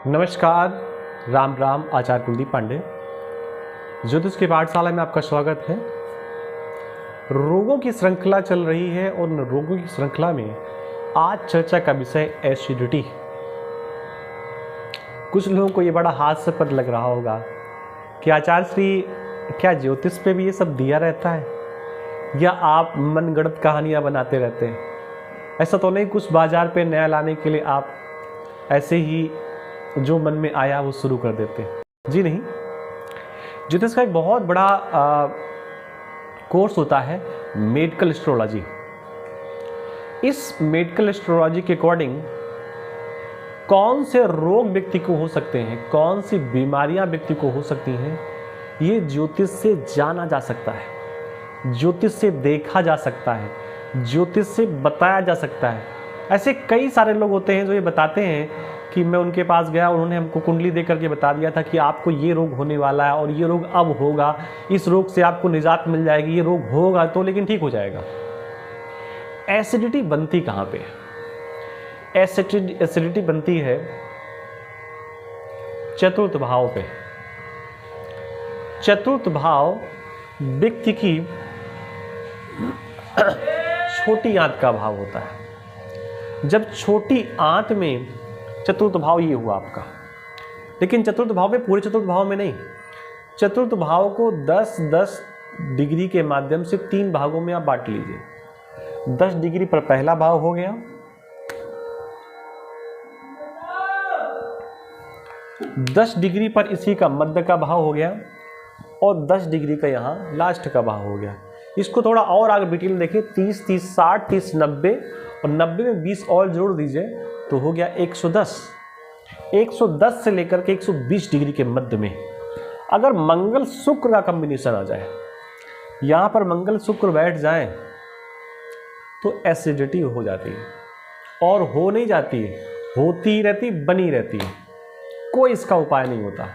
नमस्कार, राम राम। आचार्य कुलदीप पांडे, ज्योतिष की पाठशाला में आपका स्वागत है। रोगों की श्रृंखला चल रही है और उन रोगों की श्रृंखला में आज चर्चा का विषय एसिडिटी। कुछ लोगों को ये बड़ा हास्यास्पद लग रहा होगा कि आचार्य श्री, क्या ज्योतिष पे भी ये सब दिया रहता है या आप मनगढ़ंत कहानियाँ बनाते रहते हैं? ऐसा तो नहीं कुछ बाजार पे नया लाने के लिए आप ऐसे ही जो मन में आया वो शुरू कर देते हैं? जी नहीं, ज्योतिष का एक बहुत बड़ा कोर्स होता है मेडिकल एस्ट्रोलॉजी। इस मेडिकल एस्ट्रोलॉजी के अकॉर्डिंग कौन से रोग व्यक्ति को हो सकते हैं, कौन सी बीमारियां व्यक्ति को हो सकती हैं, ये ज्योतिष से जाना जा सकता है, ज्योतिष से देखा जा सकता है, ज्योतिष से बताया जा सकता है। ऐसे कई सारे लोग होते हैं जो ये बताते हैं कि मैं उनके पास गया, उन्होंने हमको कुंडली दे करके बता दिया था कि आपको ये रोग होने वाला है और ये रोग अब होगा, इस रोग से आपको निजात मिल जाएगी, ये रोग होगा तो लेकिन ठीक हो जाएगा। एसिडिटी बनती कहाँ पे है? एसिडिटी बनती है चतुर्थ भाव पे। चतुर्थ भाव व्यक्ति की छोटी आंत का भाव होता है। जब छोटी आंत में चतुर्थ भाव ये हुआ आपका, लेकिन चतुर्थ भाव में पूरे चतुर्थ भाव में नहीं, चतुर्थ भाव को 10-10 डिग्री के माध्यम से 3 भागों में आप बांट लीजिए। 10 डिग्री पर पहला भाव हो गया, 10 डिग्री पर इसी का मध्य का भाव हो गया और 10 डिग्री का यहाँ लास्ट का भाव हो गया। इसको थोड़ा और आगे डिटेल में देखिए, 30, 30, 60, 30, 90 और 90 में 20 और जोड़ दीजिए तो हो गया 110। 110 से लेकर के 120 डिग्री के मध्य में अगर मंगल शुक्र का कॉम्बिनेशन आ जाए, यहाँ पर मंगल शुक्र बैठ जाए तो एसिडिटी हो जाती है। और हो नहीं जाती है, होती रहती, बनी रहती है, कोई इसका उपाय नहीं होता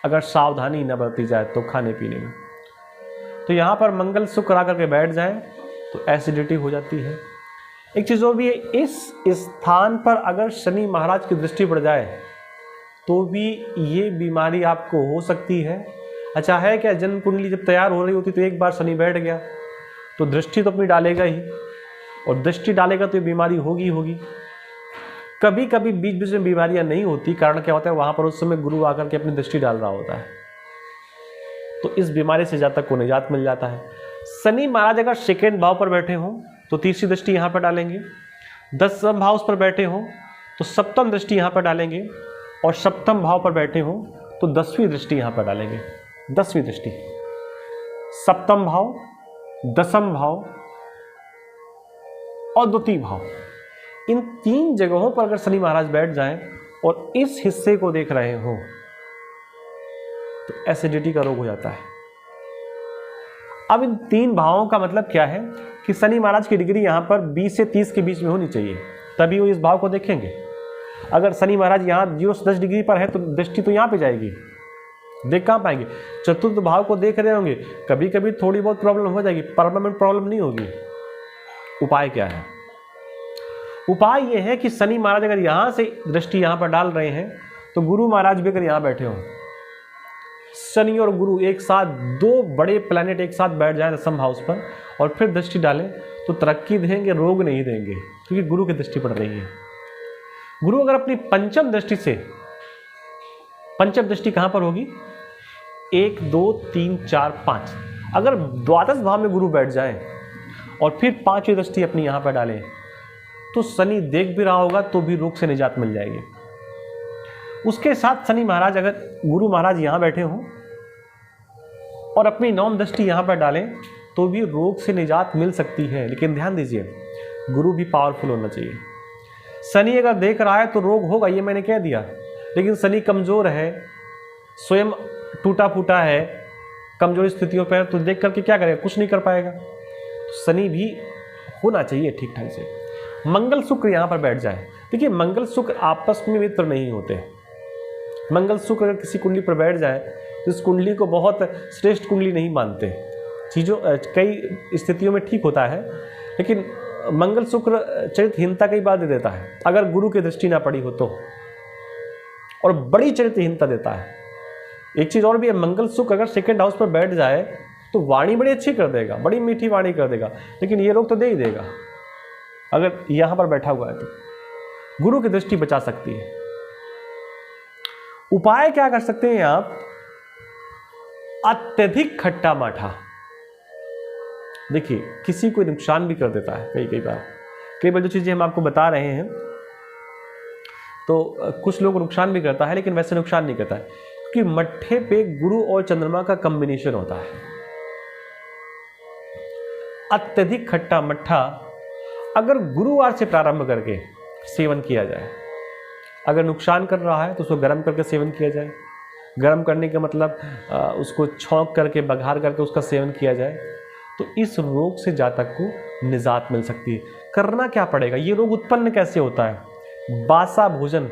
अगर सावधानी न बरती जाए तो खाने पीने में। तो यहाँ पर मंगल शुक्र आकर के बैठ जाए तो एसिडिटी हो जाती है। एक चीज़ और भी है, इस स्थान पर अगर शनि महाराज की दृष्टि पड़ जाए तो भी ये बीमारी आपको हो सकती है। अच्छा है क्या, जन्म कुंडली जब तैयार हो रही होती तो एक बार शनि बैठ गया तो दृष्टि तो अपनी डालेगा ही, और दृष्टि डालेगा तो ये बीमारी होगी होगी। कभी कभी बीच बीच में बीमारियां नहीं होती, कारण क्या होता है, वहां पर उस समय गुरु आकर के अपनी दृष्टि डाल रहा होता है, तो इस बीमारी से जातक को निजात मिल जाता है। शनि महाराज अगर सेकेंड भाव पर बैठे हों तो तीसरी दृष्टि यहाँ पर डालेंगे, 10वें भाव पर बैठे हों तो सप्तम दृष्टि यहाँ पर डालेंगे, और सप्तम भाव पर बैठे हों तो 10वीं दृष्टि यहाँ पर डालेंगे। 10वीं दृष्टि, सप्तम भाव, 10वां भाव और द्वितीय भाव, इन 3 जगहों पर अगर शनि महाराज बैठ जाएं और इस हिस्से को देख रहे हो तो एसिडिटी का रोग हो जाता है। अब इन 3 भावों का मतलब क्या है कि शनि महाराज की डिग्री यहाँ पर 20 से 30 के बीच में होनी चाहिए, तभी वो इस भाव को देखेंगे। अगर शनि महाराज यहाँ 0 से 10 डिग्री पर है तो दृष्टि तो यहाँ पे जाएगी, देख कहाँ पाएंगे? चतुर्थ भाव को देख रहे होंगे, कभी कभी थोड़ी बहुत प्रॉब्लम हो जाएगी, परमानेंट प्रॉब्लम नहीं होगी। उपाय क्या है? उपाय ये है कि शनि महाराज अगर यहाँ से दृष्टि यहाँ पर डाल रहे हैं तो गुरु महाराज भी अगर यहाँ बैठे हों, शनि और गुरु एक साथ, 2 बड़े प्लैनेट एक साथ बैठ जाए 10वें हाउस पर और फिर दृष्टि डालें तो तरक्की देंगे, रोग नहीं देंगे, क्योंकि गुरु की दृष्टि पड़ रही है। गुरु अगर अपनी पंचम दृष्टि से, पंचम दृष्टि कहां पर होगी? 1, 2, 3, 4, 5, अगर द्वादश भाव में गुरु बैठ जाए और फिर 5वीं दृष्टि अपनी यहां पर डालें तो शनि देख भी रहा होगा तो भी रोग से निजात मिल जाएगी। उसके साथ शनि महाराज, अगर गुरु महाराज यहाँ बैठे हों और अपनी 9वीं दृष्टि यहाँ पर डालें तो भी रोग से निजात मिल सकती है। लेकिन ध्यान दीजिए, गुरु भी पावरफुल होना चाहिए। शनि अगर देख रहा है तो रोग होगा, ये मैंने कह दिया, लेकिन शनि कमज़ोर है, स्वयं टूटा फूटा है, कमजोर स्थितियों पर, तो देख करके क्या करेगा? कुछ नहीं कर पाएगा। तो शनि भी होना चाहिए ठीक ठाक से। मंगल शुक्र यहाँ पर बैठ जाए, देखिए मंगल शुक्र आपस में मित्र नहीं होते। मंगल शुक्र अगर किसी कुंडली पर बैठ जाए तो इस कुंडली को बहुत श्रेष्ठ कुंडली नहीं मानते। चीज़ों कई स्थितियों में ठीक होता है, लेकिन मंगल शुक्र चरित्रहीनता कई बार दे देता है अगर गुरु की दृष्टि ना पड़ी हो तो। और बड़ी चरित्रहीनता देता है। एक चीज़ और भी है, मंगल शुक्र अगर सेकंड हाउस पर बैठ जाए तो वाणी बड़ी अच्छी कर देगा, बड़ी मीठी वाणी कर देगा, लेकिन ये रोग तो दे ही देगा अगर यहाँ पर बैठा हुआ है तो। गुरु की दृष्टि बचा सकती है। उपाय क्या कर सकते हैं आप? अत्यधिक खट्टा मीठा देखिए किसी को नुकसान भी कर देता है कई बार जो चीजें हम आपको बता रहे हैं तो कुछ लोग नुकसान भी करता है, लेकिन वैसे नुकसान नहीं करता है क्योंकि मट्ठे पे गुरु और चंद्रमा का कॉम्बिनेशन होता है। अत्यधिक खट्टा मट्ठा अगर गुरुवार से प्रारंभ करके सेवन किया जाए, अगर नुकसान कर रहा है तो उसको गर्म करके सेवन किया जाए। गर्म करने का मतलब उसको छौंक करके बघार करके उसका सेवन किया जाए तो इस रोग से जातक को निजात मिल सकती है। करना क्या पड़ेगा? ये रोग उत्पन्न कैसे होता है? बासा भोजन,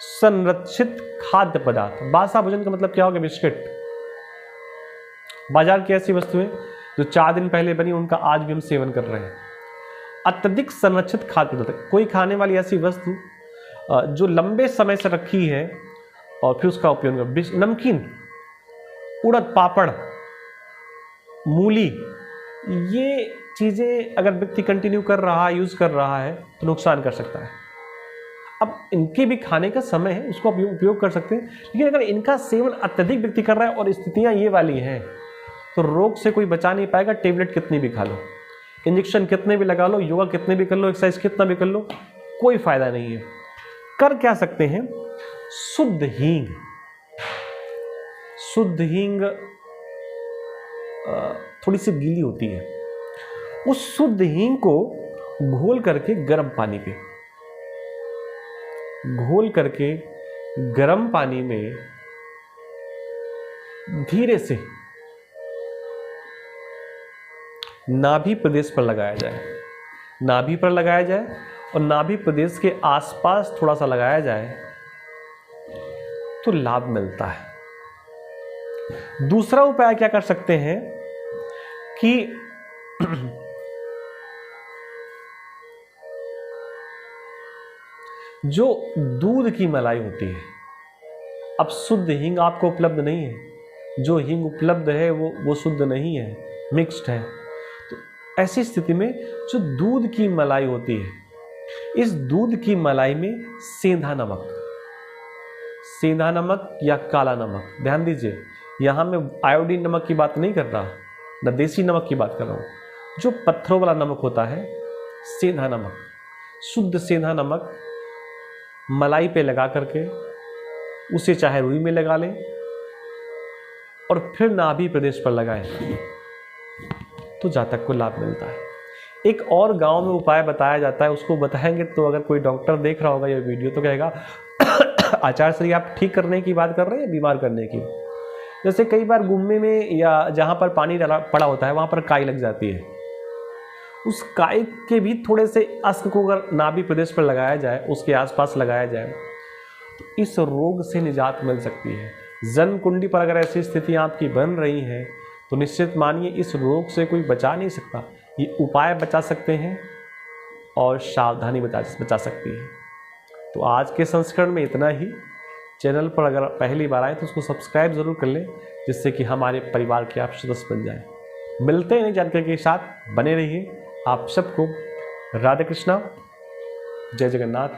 संरक्षित खाद्य पदार्थ। बासा भोजन का मतलब क्या होगा? बिस्किट। बाजार की ऐसी वस्तुएं जो 4 दिन पहले बनी उनका आज भी हम सेवन कर रहे हैं। अत्यधिक संरक्षित खाद्य पदार्थ, कोई खाने वाली ऐसी वस्तु जो लंबे समय से रखी है और फिर उसका उपयोग कर, नमकीन, उड़द, पापड़, मूली, ये चीज़ें अगर व्यक्ति कंटिन्यू कर रहा है, यूज़ कर रहा है तो नुकसान कर सकता है। अब इनके भी खाने का समय है, उसको उपयोग कर सकते हैं, लेकिन अगर इनका सेवन अत्यधिक व्यक्ति कर रहा है और स्थितियां ये वाली हैं तो रोग से कोई बचा नहीं पाएगा। टेबलेट कितनी भी खा लो, इंजेक्शन कितने भी लगा लो, योगा कितने भी कर लो, एक्सरसाइज कितना भी कर लो, कोई फायदा नहीं है। कर क्या सकते हैं? शुद्ध हींग। शुद्ध हींग थोड़ी सी गीली होती है, उस शुद्ध हींग को घोल करके गर्म पानी पे, घोल करके गर्म पानी में धीरे से नाभि प्रदेश पर लगाया जाए। नाभि पर लगाया जाए और नाभि प्रदेश के आसपास थोड़ा सा लगाया जाए तो लाभ मिलता है। दूसरा उपाय क्या कर सकते हैं कि जो दूध की मलाई होती है, अब शुद्ध हींग आपको उपलब्ध नहीं है, जो हींग उपलब्ध है वो शुद्ध नहीं है, मिक्स्ड है। तो ऐसी स्थिति में जो दूध की मलाई होती है, इस दूध की मलाई में सेंधा नमक, सेंधा नमक या काला नमक, ध्यान दीजिए यहां मैं आयोडीन नमक की बात नहीं कर रहा, न देसी नमक की बात कर रहा हूं। जो पत्थरों वाला नमक होता है, सेंधा नमक, शुद्ध सेंधा नमक मलाई पे लगा करके उसे चाहे रुई में लगा लें और फिर नाभि प्रदेश पर लगाएं तो जातक को लाभ मिलता है। एक और गांव में उपाय बताया जाता है, उसको बताएंगे तो अगर कोई डॉक्टर देख रहा होगा ये वीडियो तो कहेगा आचार्य श्री आप ठीक करने की बात कर रहे हैं या बीमार करने की? जैसे कई बार गुम्मे में या जहाँ पर पानी पड़ा होता है वहाँ पर काई लग जाती है, उस काई के भी थोड़े से अस्क को अगर नाभि प्रदेश पर लगाया जाए, उसके आसपास लगाया जाए तो इस रोग से निजात मिल सकती है। जन्म कुंडली पर अगर ऐसी स्थिति आपकी बन रही है तो निश्चित मानिए इस रोग से कोई बचा नहीं सकता। ये उपाय बचा सकते हैं और सावधानी बचा सकती है। तो आज के संस्करण में इतना ही। चैनल पर अगर पहली बार आए तो उसको सब्सक्राइब जरूर कर लें, जिससे कि हमारे परिवार के आप सदस्य बन जाएं। मिलते हैं नई जानकारी के साथ, बने रहिए। आप सबको राधे कृष्णा, जय जगन्नाथ।